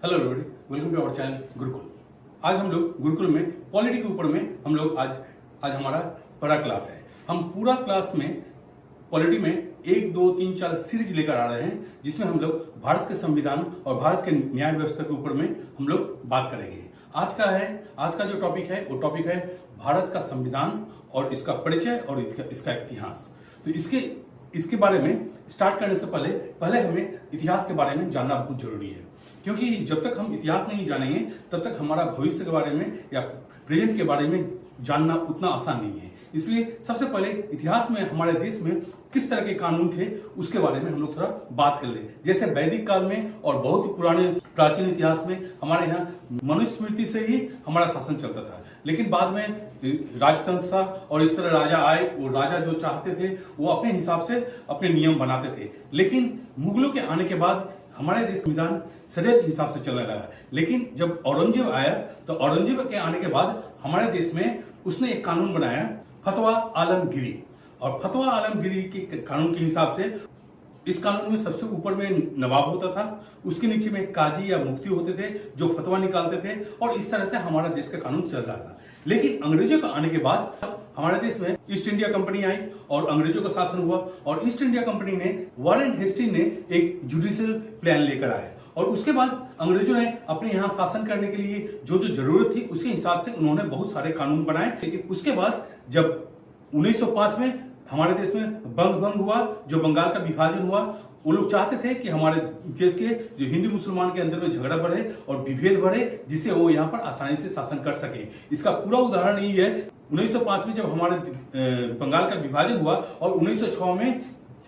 Hello everybody, welcome to our channel Gurukul. आज हम लोग गुरुकुल में पॉलिटी के ऊपर में हम लोग आज हमारा बड़ा क्लास है। हम पूरा क्लास में पॉलिटी में 1, 2, 3, 4 सीरीज लेकर आ रहे हैं, जिसमें हम लोग भारत के संविधान और भारत के न्याय व्यवस्था के ऊपर में हम लोग बात करेंगे। आज का जो टॉपिक है वो टॉपिक है भारत का संविधान और इसका परिचय और इसका इतिहास। तो इसके बारे में स्टार्ट करने से पहले हमें इतिहास के बारे में जानना बहुत जरूरी है, क्योंकि जब तक हम इतिहास नहीं जानेंगे तब तक हमारा भविष्य के बारे में या प्रेजेंट के बारे में जानना उतना आसान नहीं है। इसलिए सबसे पहले इतिहास में हमारे देश में किस तरह के कानून थे उसके बारे में हम लोग थोड़ा बात कर ले। जैसे वैदिक काल में और बहुत ही पुराने प्राचीन इतिहास में हमारे यहाँ मनुस्मृति से ही हमारा शासन चलता था, लेकिन बाद में राजतंत्र था और इस तरह राजा आए। वो राजा जो चाहते थे वो अपने हिसाब से अपने नियम बनाते थे, लेकिन मुगलों के आने के बाद हमारे देश संविधान शरीयत के हिसाब से चलने लगा। लेकिन जब औरंगजेब आया तो औरंगजेब के आने के बाद हमारे देश में उसने एक कानून बनाया, फतवा आलमगिरी। और फतवा आलमगिरी के कानून के हिसाब से इस कानून में सबसे ऊपर में नवाब होता था, उसके नीचे में काजी या मुफ्ती होते थे जो फतवा निकालते थे, और इस तरह से हमारा देश का कानून चल रहा था। लेकिन अंग्रेजों के आने के बाद हमारे देश में ईस्ट इंडिया कंपनी आई और अंग्रेजों का शासन हुआ, और ईस्ट इंडिया कंपनी ने वॉरेन हेस्टिंग ने एक जुडिशियल प्लान लेकर आए, और उसके बाद अंग्रेजों ने अपने यहाँ शासन करने के लिए जो जो जरूरत थी उसके हिसाब से उन्होंने बहुत सारे कानून बनाए। लेकिन उसके बाद जब 1905 में हमारे देश में भंग हुआ, जो बंगाल का विभाजन हुआ, वो लोग चाहते थे कि हमारे देश के जो हिंदू मुसलमान के अंदर में झगड़ा बढ़े और विभेद बढ़े, जिससे वो यहाँ पर आसानी से शासन कर सके। इसका पूरा उदाहरण यही है, 1905 में जब हमारे बंगाल का विभाजन हुआ और 1906 में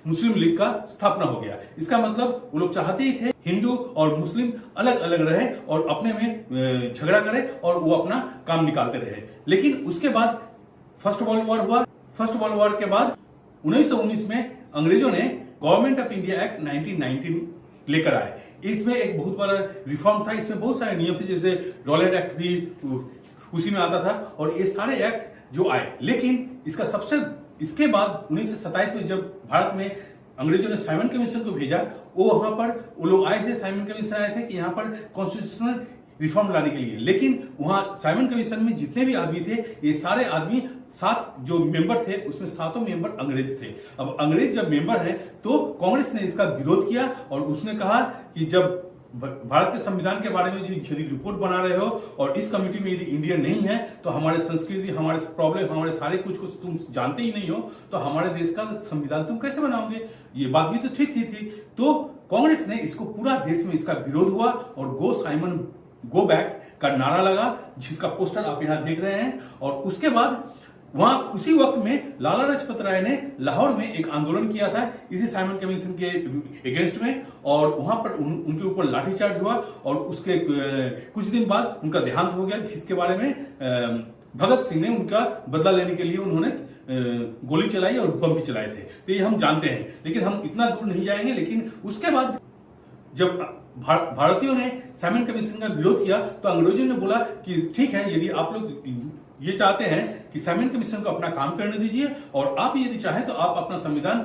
मुस्लिम लीग का स्थापना हो गया। इसका मतलब वो लोग चाहते ही थे हिंदू और मुस्लिम अलग अलग रहे और अपने में झगड़ा करे और वो अपना काम निकालते रहे। लेकिन उसके बाद फर्स्ट वर्ल्ड वॉर हुआ। फर्स्ट वर्ल्ड वॉर के बाद 1919 में अंग्रेजों ने गवर्नमेंट ऑफ इंडिया एक्ट 1919 लेकर आए। इसमें एक बहुत बड़ा रिफॉर्म था, इसमें बहुत सारे नियम थे, जैसे रॉलेट एक्ट भी उसी में आता था, और ये सारे एक्ट जो आए। लेकिन इसके बाद 1927 में जब भारत में अंग्रेजों ने साइमन कमीशन को भेजा, वहां पर वो लोग आए थे, साइमन कमीशन आए थे कि यहाँ पर कॉन्स्टिट्यूशनल रिफॉर्म लाने के लिए। लेकिन वहां साइमन कमीशन में जितने भी आदमी थे, ये सारे आदमी 7 जो मेंबर थे उसमें 7 मेंबर अंग्रेज थे। अब अंग्रेज जब मेंबर हैं तो कांग्रेस ने इसका विरोध किया और उसने कहा कि जब भारत के संविधान के बारे में यदि रिपोर्ट बना रहे हो और इस कमेटी में यदि इंडियन नहीं है तो हमारे संस्कृति, हमारे प्रॉब्लम, हमारे सारे कुछ तुम जानते ही नहीं हो, तो हमारे देश का संविधान तुम कैसे बनाओगे। ये बात भी तो ठीक थी। तो कांग्रेस ने इसको पूरा देश में इसका विरोध हुआ और गो साइमन गो बैक का नारा लगा, जिसका पोस्टर आप यहां देख रहे हैं। और उसके बाद वहां उसी वक्त में लाला लाजपत राय ने लाहौर में एक आंदोलन किया था इसी साइमन कमीशन के अगेंस्ट में, और वहां पर उनके ऊपर लाठीचार्ज हुआ और उसके कुछ दिन बाद उनका देहांत हो गया, जिसके बारे में भगत सिंह ने उनका बदला लेने के लिए उन्होंने गोली चलाई और बम भी चलाए थे। तो ये हम जानते हैं, लेकिन हम इतना दूर नहीं जाएंगे। लेकिन उसके बाद जब भारतीयों ने साइमन कमीशन का विरोध किया तो अंग्रेजों ने बोला कि ठीक है, यदि आप लोग ये चाहते हैं कि साइमन कमीशन को अपना काम करने दीजिए और आप यदि चाहें तो आप अपना संविधान,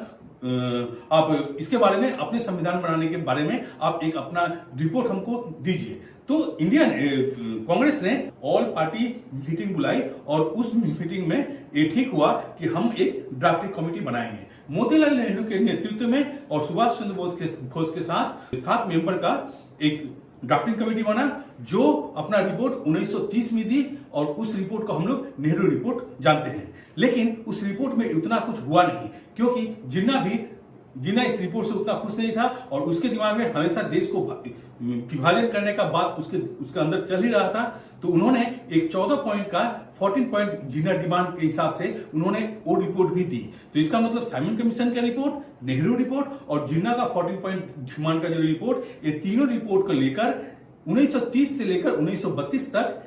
आप इसके बारे में, अपने संविधान बनाने के बारे में आप एक अपना रिपोर्ट हमको दीजिए। तो इंडियन कांग्रेस ने ऑल पार्टी मीटिंग बुलाई और उस मीटिंग में ये ठीक हुआ कि हम एक ड्राफ्टिंग कमेटी बनाएंगे। मोतीलाल नेहरू के नेतृत्व में और सुभाष चंद्र बोस के साथ 7 मेंबर का एक ड्राफ्टिंग कमेटी बना, जो अपना रिपोर्ट 1930 में दी, और उस रिपोर्ट को हम लोग नेहरू रिपोर्ट जानते हैं। लेकिन उस रिपोर्ट में उतना कुछ हुआ नहीं, क्योंकि जिन्ना इस रिपोर्ट से उतना खुश नहीं था और उसके दिमाग में हमेशा देश को विभाजन करने का बात उसके अंदर चल ही रहा था। तो उन्होंने एक 14 पॉइंट का 14 पॉइंट जिन्ना डिमांड के हिसाब से उन्होंने वो रिपोर्ट भी दी। तो इसका मतलब साइमन कमीशन का रिपोर्ट, नेहरू रिपोर्ट और जिन्ना का 14 पॉइंट डिमांड का जो रिपोर्ट, ये तीनों रिपोर्ट को लेकर 1930 से लेकर 1932 तक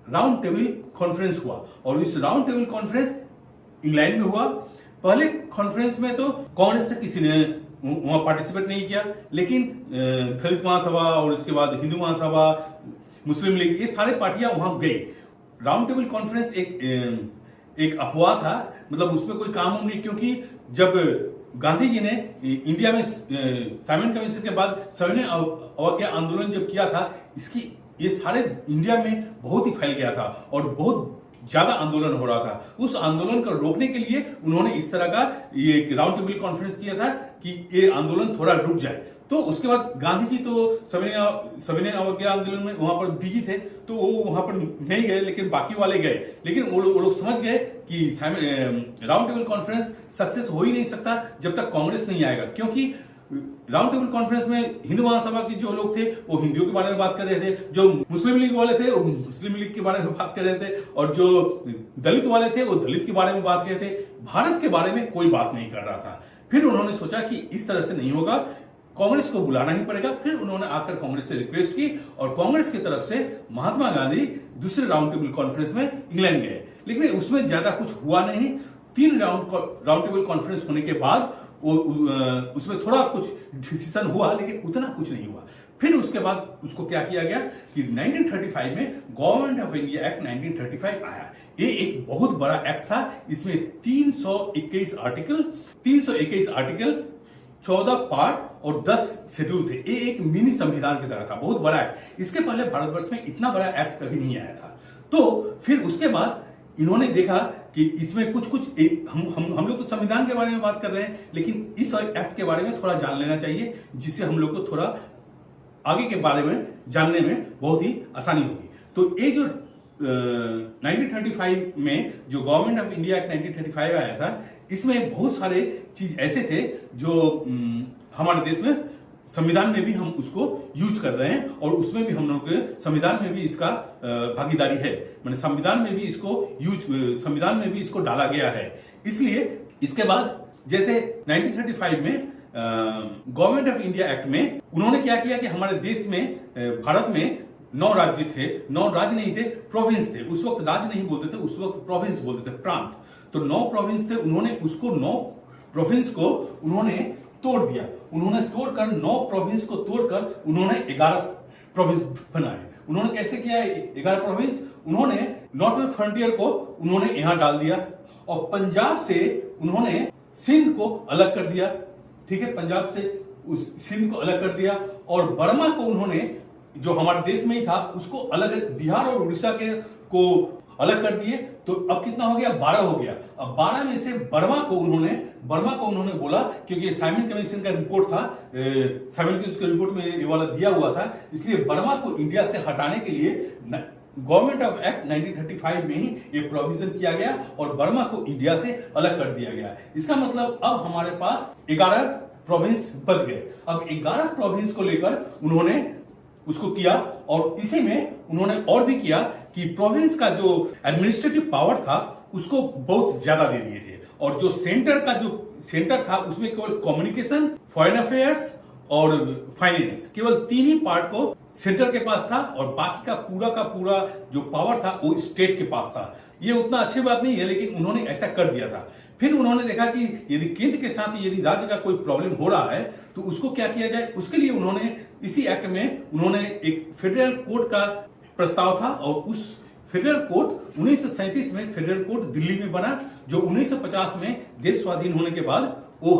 राउंड टेबल कॉन्फ्रेंस हुआ। और इस राउंड टेबल कॉन्फ्रेंस इंग्लैंड में हुआ। पहले कॉन्फ्रेंस में तो कांग्रेस से किसी ने वहां पार्टिसिपेट नहीं किया, लेकिन दलित महासभा और उसके बाद हिंदू महासभा, मुस्लिम लीग, ये सारे पार्टियां वहां गई। राउंड टेबल कॉन्फ्रेंस एक अफवाह था, मतलब उसमें कोई काम नहीं, क्योंकि जब गांधी जी ने इंडिया में साइमन कमीशन के बाद सविनय अवज्ञा आंदोलन जब किया था, इसकी ये सारे इंडिया में बहुत ही फैल गया था और बहुत ज्यादा आंदोलन हो रहा था। उस आंदोलन को रोकने के लिए उन्होंने इस तरह का ये राउंड टेबल कॉन्फ्रेंस किया था कि ये आंदोलन थोड़ा रुक जाए। तो उसके बाद गांधी जी तो सविनय अवज्ञा आंदोलन में वहां पर बिजी थे, तो वो वहां पर नहीं गए, लेकिन बाकी वाले गए। लेकिन वो लोग समझ गए कि राउंड टेबल कॉन्फ्रेंस सक्सेस हो ही नहीं सकता जब तक कांग्रेस नहीं आएगा, क्योंकि राउंड टेबल कॉन्फ्रेंस में हिंदू महासभा के जो लोग थे वो हिंदुओं के बारे में बात कर रहे थे, जो मुस्लिम लीग वाले थे वो मुस्लिम लीग के बारे में बात कर रहे थे, और जो दलित वाले थे वो दलित के बारे में बात कर रहे थे। भारत के बारे में कोई बात नहीं कर रहा था। फिर उन्होंने सोचा कि इस तरह से नहीं होगा, कांग्रेस को बुलाना ही पड़ेगा। फिर उन्होंने आकर कांग्रेस से रिक्वेस्ट की और कांग्रेस की तरफ से महात्मा गांधी दूसरे राउंड टेबल कॉन्फ्रेंस में इंग्लैंड गए, लेकिन उसमें ज्यादा कुछ हुआ नहीं। 3 राउंड टेबल कॉन्फ्रेंस होने के बाद उसमें थोड़ा कुछ डिसीजन हुआ, लेकिन उतना कुछ नहीं हुआ। फिर उसके बाद उसको क्या किया गया कि 1935 में गवर्नमेंट ऑफ इंडिया एक्ट 1935 आया। ये एक बहुत बड़ा एक्ट था। इसमें 321 आर्टिकल, 14 पार्ट और 10 शेड्यूल थे। ये एक मिनी संविधान की तरह था, बहुत बड़ा एक्ट। इसके पहले भारतवर्ष में इतना बड़ा एक्ट कभी नहीं आया था। तो फिर उसके बाद इन्होंने देखा कि इसमें कुछ हम लोग तो संविधान के बारे में बात कर रहे हैं, लेकिन इस एक्ट के बारे में थोड़ा जान लेना चाहिए, जिससे हम लोग को थोड़ा आगे के बारे में जानने में बहुत ही आसानी होगी। तो ये जो 1935 में जो गवर्नमेंट ऑफ इंडिया एक्ट 1935 आया था, इसमें बहुत सारे चीज ऐसे थे जो हमारे देश में संविधान में भी हम उसको यूज कर रहे हैं, और उसमें भी हम लोग के संविधान में भी इसका भागीदारी है, मैंने संविधान में भी इसको डाला गया है। इसलिए इसके बाद जैसे 1935 में गवर्नमेंट ऑफ इंडिया एक्ट में उन्होंने क्या किया कि हमारे देश में, भारत में 9 राज्य थे। 9 राज्य नहीं थे, प्रोविंस थे। उस वक्त राज्य नहीं बोलते थे, उस वक्त प्रोविंस बोलते थे, प्रांत। तो 9 प्रोविंस थे। उन्होंने उसको 9 प्रोविंस को उन्होंने तोड़ दिया। उन्होंने तोड़कर 9 प्रोविंस को तोड़कर उन्होंने 11 प्रोविंस बनाए। उन्होंने कैसे किया 11 प्रोविंस? उन्होंने नॉर्थन फ्रंटियर को उन्होंने यहां डाल दिया, और पंजाब से उन्होंने सिंध को अलग कर दिया। ठीक है, पंजाब से उस सिंध को अलग कर दिया, और बर्मा को उन्होंने, जो हमारे देश में ही था, उसको अलग, बिहार और उड़ीसा को अलग कर दिए। तो अब कितना हो गया? 12 हो गया। अब 12 में से बर्मा को उन्होंने बोला, क्योंकि साइमन कमीशन का रिपोर्ट था, साइमन कमीशन के रिपोर्ट में ये वाला दिया हुआ था, इसलिए बर्मा को इंडिया से हटाने के लिए गवर्नमेंट ऑफ एक्ट 1935 में ही ये प्रोविजन किया गया और बर्मा को इंडिया से अलग कर दिया गया। इसका मतलब अब हमारे पास 11 प्रोविंस बच गए। अब 11 प्रोविंस को लेकर उन्होंने उसको किया, और इसी में उन्होंने और भी किया कि प्रोविंस का जो एडमिनिस्ट्रेटिव पावर था उसको बहुत ज्यादा दे दिए थे, और जो सेंटर था उसमें केवल कम्युनिकेशन, फॉरेन अफेयर्स और फाइनेंस, केवल 3 ही पार्ट को सेंटर के पास था, और बाकी का पूरा जो पावर था वो स्टेट के पास था। ये उतना अच्छी बात नहीं है, लेकिन उन्होंने ऐसा कर दिया था। फिर उन्होंने देखा कि यदि केंद्र के साथ यदि राज्य का कोई प्रॉब्लम हो रहा है तो उसको क्या किया जाए। उसके लिए उन्होंने इसी एक्ट में उन्होंने एक फेडरल कोर्ट का प्रस्ताव था, और उस फेडरल कोर्ट 1937 में फेडरल कोर्ट दिल्ली में बना, जो 1950 में देश स्वाधीन होने के बाद वो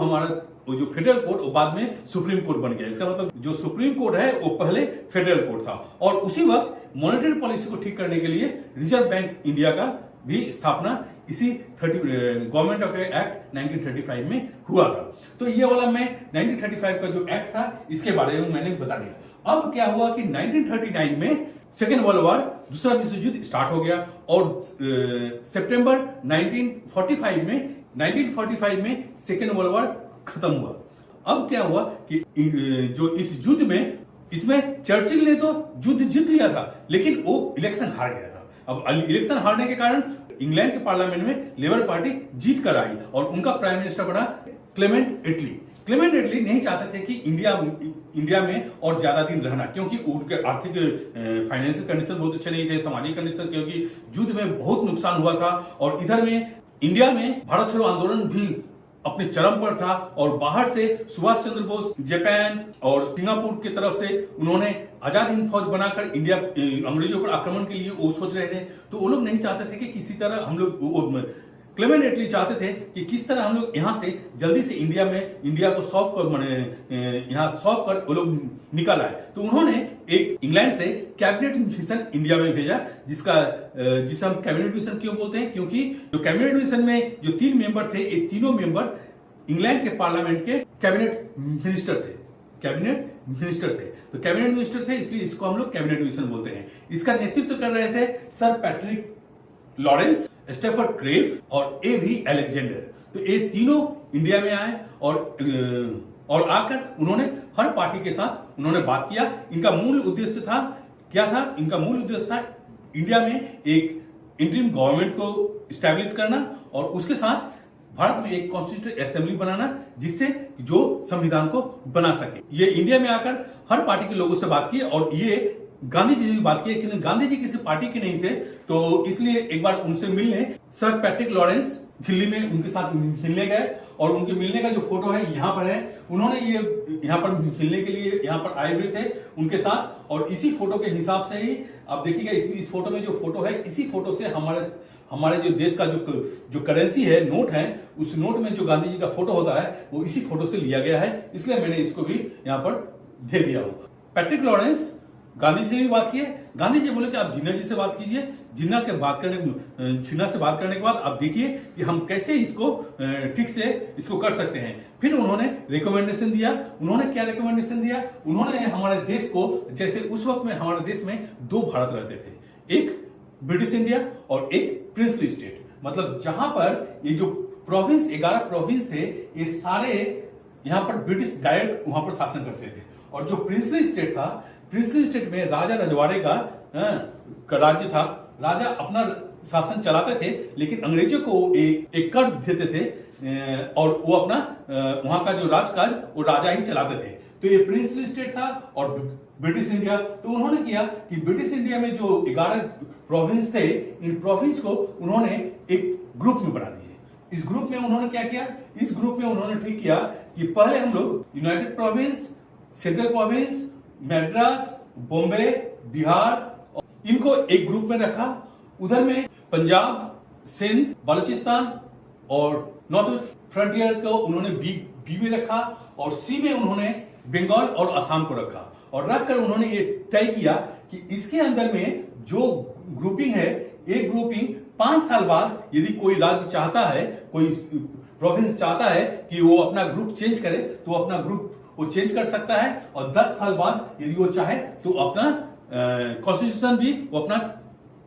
जो फेडरल कोर्ट वो बाद में सुप्रीम कोर्ट बन गया। इसका मतलब जो सुप्रीम कोर्ट है वो पहले फेडरल कोर्ट था, और उसी वक्त मॉनेटरी पॉलिसी को ठीक करने के लिए रिजर्व बैंक इंडिया का भी स्थापना इसी गवर्नमेंट ऑफ एक्ट 1935 में हुआ था। तो ये वाला मैं 1935 का जो एक्ट था इसके बारे में मैंने बता दिया। अब क्या हुआ कि 1939 में सेकेंड वर्ल्ड वॉर, दूसरा विश्व युद्ध स्टार्ट हो गया, और सितंबर 1945 में सेकेंड वर्ल्ड वॉर खत्म हुआ। अब क्या हुआ कि जो इस युद्ध में, इसमें चर्चिल ने तो युद्ध जीत लिया था, लेकिन वो इलेक्शन हार गया था। अब इलेक्शन हारने के कारण इंग्लैंड के पार्लियामेंट में लेबर पार्टी जीत कर आई, और उनका प्राइम मिनिस्टर बना क्लेमेंट एटली। क्लेमेंट एटली नहीं चाहते थे कि इंडिया में और ज्यादा दिन रहना, क्योंकि उनके आर्थिक फाइनेंशियल कंडीशन बहुत अच्छे नहीं थे, सामाजिक कंडीशन, क्योंकि युद्ध में बहुत नुकसान हुआ था, और इधर में इंडिया में भारत छोड़ो आंदोलन भी अपने चरम पर था, और बाहर से सुभाष चंद्र बोस जापान और सिंगापुर की तरफ से उन्होंने आजाद हिंद फौज बनाकर इंडिया अंग्रेजों पर आक्रमण के लिए वो सोच रहे थे। तो वो लोग नहीं चाहते थे कि किसी तरह हम लोग क्लेमेंट एटली चाहते थे कि किस तरह हम लोग यहाँ से जल्दी से इंडिया को सौंप कर माने यहाँ सौंप कर वो लोग निकल आए। तो उन्होंने एक इंग्लैंड से कैबिनेट मिशन इंडिया में भेजा, जिसे हम कैबिनेट मिशन क्यों बोलते हैं, क्योंकि जो कैबिनेट मिशन में जो 3 मेंबर थे, ये तीनों मेंबर इंग्लैंड के पार्लियामेंट के कैबिनेट मिनिस्टर थे। तो कैबिनेट मिनिस्टर थे, इसलिए इसको हम लोग कैबिनेट मिशन बोलते हैं। इसका नेतृत्व कर रहे थे sir Patrick Lawrence, Stafford crave और A.V. अलेक्जेंडर। तो ये तीनों इंडिया में आए और आकर उन्होंने हर पार्टी के साथ उन्होंने बात किया। इनका मूल उद्देश्य था क्या था? इनका मूल उद्देश्य था इंडिया में एक इंटरिम गवर्नमेंट को स्टैब्लिश करना और उसके साथ भारत में एक कॉन्स्टिट्यूएंट असेंबली बनाना, जिससे जो संविधान को बना सके। ये इंडिया में आकर हर पार्टी के लोगों से बात की और ये गांधी जी ने भी बात की, लेकिन गांधी जी किसी पार्टी के नहीं थे, तो इसलिए एक बार उनसे मिलने सर पैट्रिक लॉरेंस दिल्ली में उनके साथ मिलने गए और उनके मिलने का जो फोटो है यहाँ पर है। उन्होंने ये यहाँ पर मिलने के लिए यहाँ पर आए हुए थे उनके साथ, और इसी फोटो के हिसाब से ही आप देखिएगा इस फोटो में जो फोटो है, इसी फोटो से हमारे जो देश का जो करेंसी है, नोट है, उस नोट में जो गांधी जी का फोटो होता है वो इसी फोटो से लिया गया है, इसलिए मैंने इसको भी यहाँ पर दे दिया हूँ। पैट्रिक लॉरेंस गांधी से भी बात किए। गांधी जी बोले कि आप जिन्ना जी से बात कीजिए। जिन्ना से बात करने के बाद आप देखिए कि हम कैसे इसको ठीक से इसको कर सकते हैं। फिर उन्होंने रिकमेंडेशन दिया। उन्होंने क्या रिकमेंडेशन दिया? उन्होंने हमारे देश को, जैसे उस वक्त में हमारे देश में 2 भारत रहते थे, एक ब्रिटिश इंडिया और एक प्रिंसली स्टेट। मतलब जहां पर ये जो प्रोविंस 11 प्रोविंस थे, ये सारे यहाँ पर ब्रिटिश डायरेक्ट वहां पर शासन करते थे। और जो प्रिंसली स्टेट था, प्रिंसली स्टेट में राजा रजवाड़े का राज्य था। राजा अपना शासन चलाते थे, लेकिन अंग्रेजों को एक कर देते थे और वो अपना वहां का जो राजकाज वो राजा ही चलाते थे। तो ये प्रिंसली स्टेट था और ब्रिटिश इंडिया। तो उन्होंने किया कि ब्रिटिश इंडिया में जो 11 प्रोविंस थे, इन प्रोविंस को उन्होंने एक ग्रुप में बना दिए। इस ग्रुप में उन्होंने क्या किया? इस ग्रुप में उन्होंने ठीक किया कि पहले हम लोग United province, central province, Madras, Bombay, Bihar, इनको एक ग्रुप में रखा। उधर में पंजाब, सिंध, बलूचिस्तान और नॉर्थ ईस्ट फ्रंटियर को उन्होंने बी में रखा और सी में उन्होंने बंगाल और असम को रखा। और रखकर उन्होंने ये तय किया कि इसके अंदर में जो ग्रुपिंग है, एक ग्रुपिंग 5 साल बाद यदि कोई राज्य चाहता है, कोई प्रोविंस चाहता है कि वो अपना ग्रुप चेंज करे, तो अपना ग्रुप वो चेंज कर सकता है। और 10 साल बाद यदि वो चाहे तो अपना कॉन्स्टिट्यूशन भी वो अपना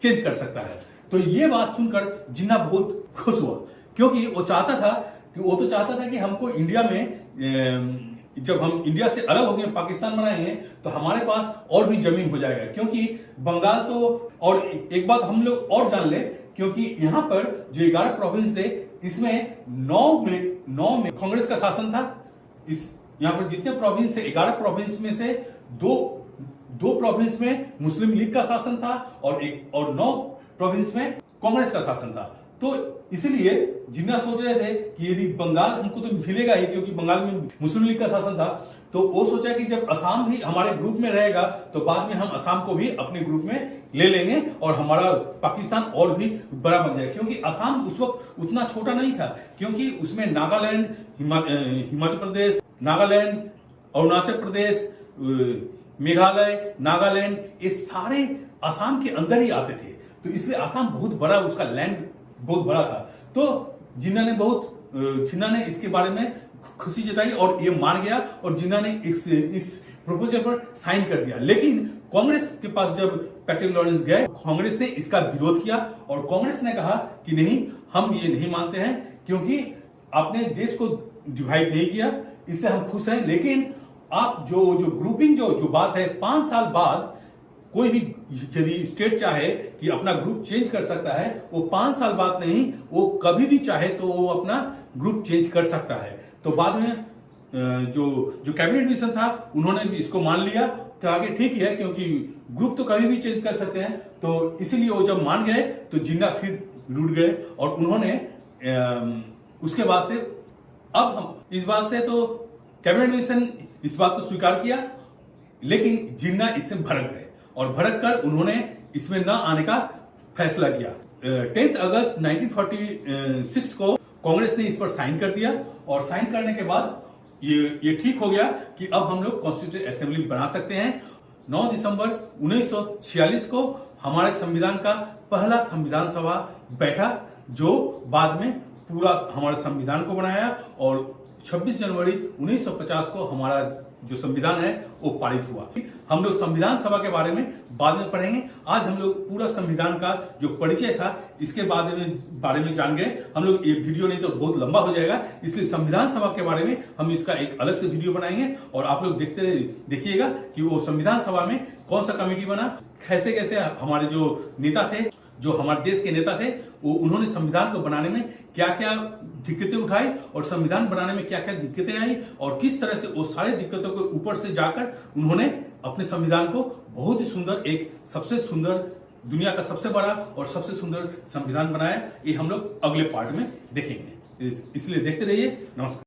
चेंज कर सकता है। तो ये बात सुनकर जिन्ना बहुत खुश हुआ, क्योंकि वो तो चाहता था कि हमको इंडिया में जब हम इंडिया से अलग हो गए, पाकिस्तान बनाएंगे, तो हमारे पास और भी जमीन हो जाएगा। क्योंकि बंगाल तो, और एक बात हम लोग और जान ले, क्योंकि यहाँ पर जो 11 प्रोविंस थे, इसमें 9 में कांग्रेस का शासन था। इस यहाँ पर जितने प्रोविंस है, 11 प्रोविंस में से दो प्रोविंस में मुस्लिम लीग का शासन था और 9 प्रोविंस में कांग्रेस का शासन था। तो इसलिए जिन्ना सोच रहे थे कि यदि बंगाल हमको तो मिलेगा ही, क्योंकि बंगाल में मुस्लिम लीग का शासन था, तो वो सोचा कि जब असम भी हमारे ग्रुप में रहेगा तो बाद में हम असम को भी अपने ग्रुप में ले लेंगे और हमारा पाकिस्तान और भी बड़ा बन जाएगा। क्योंकि असम उस वक्त उतना छोटा नहीं था, क्योंकि उसमें नागालैंड, हिमाचल प्रदेश, नागालैंड, अरुणाचल प्रदेश, मेघालय, नागालैंड, ये सारे असम के अंदर ही आते थे। तो इसलिए असम बहुत बड़ा, उसका लैंड बहुत बड़ा था। तो जिन्ना ने इसके बारे में खुशी जताई और ये मान गया और जिन्ना ने इस प्रपोजल पर साइन कर दिया। लेकिन कांग्रेस के पास जब पैट्रिक लॉरेंस गए, कांग्रेस ने इसका विरोध किया और कांग्रेस ने कहा कि नहीं, हम ये नहीं मानते हैं, क्योंकि आपने देश को डिवाइड नहीं किया, इससे हम खुश हैं। लेकिन आप जो ग्रुपिंग जो बात है, 5 साल बाद कोई भी यदि स्टेट चाहे कि अपना ग्रुप चेंज कर सकता है, वो 5 साल बाद नहीं, वो कभी भी चाहे तो वो अपना ग्रुप चेंज कर सकता है। तो बाद में जो कैबिनेट मिशन था, उन्होंने भी इसको मान लिया, कहा कि ठीक है, क्योंकि ग्रुप तो कभी भी चेंज कर सकते हैं। तो इसीलिए वो जब मान गए तो जिन्ना फिर लूट गए और उन्होंने उसके बाद से, अब हम इस बात से तो कैबिनेट मिशन इस बात को स्वीकार किया, लेकिन जिन्ना इससे भड़क गए और भड़क कर उन्होंने इसमें न आने का फैसला किया। 10 अगस्त 1946 को कांग्रेस ने इस पर साइन कर दिया और साइन करने के बाद ये ठीक हो गया कि अब हम लोग कॉन्स्टिट्यूंट असेंबली बना सकते हैं। 9 दिसंबर 1946 को हमारे संविधान का पहला संविधान सभा बैठा, जो बाद में पूरा हमारे संविधान को बनाया और 26 जनवरी 1950 को हमारा जो संविधान है वो पारित हुआ। हम लोग संविधान सभा के बारे में बाद में पढ़ेंगे। आज हम लोग पूरा संविधान का जो परिचय था इसके बारे में जान गए। हम लोग ये वीडियो नहीं तो बहुत लंबा हो जाएगा, इसलिए संविधान सभा के बारे में हम इसका एक अलग से वीडियो बनाएंगे और आप लोग देखिएगा कि वो संविधान सभा में कौन सा कमेटी बना, कैसे कैसे हमारे जो नेता थे, जो हमारे देश के नेता थे, वो उन्होंने संविधान को बनाने में क्या क्या दिक्कतें उठाई और संविधान बनाने में क्या क्या दिक्कतें आई और किस तरह से वो सारी दिक्कतों के ऊपर से जाकर उन्होंने अपने संविधान को बहुत ही सुंदर, एक सबसे सुंदर, दुनिया का सबसे बड़ा और सबसे सुंदर संविधान बनाया। ये हम लोग अगले पार्ट में देखेंगे, इसलिए देखते रहिए। नमस्कार।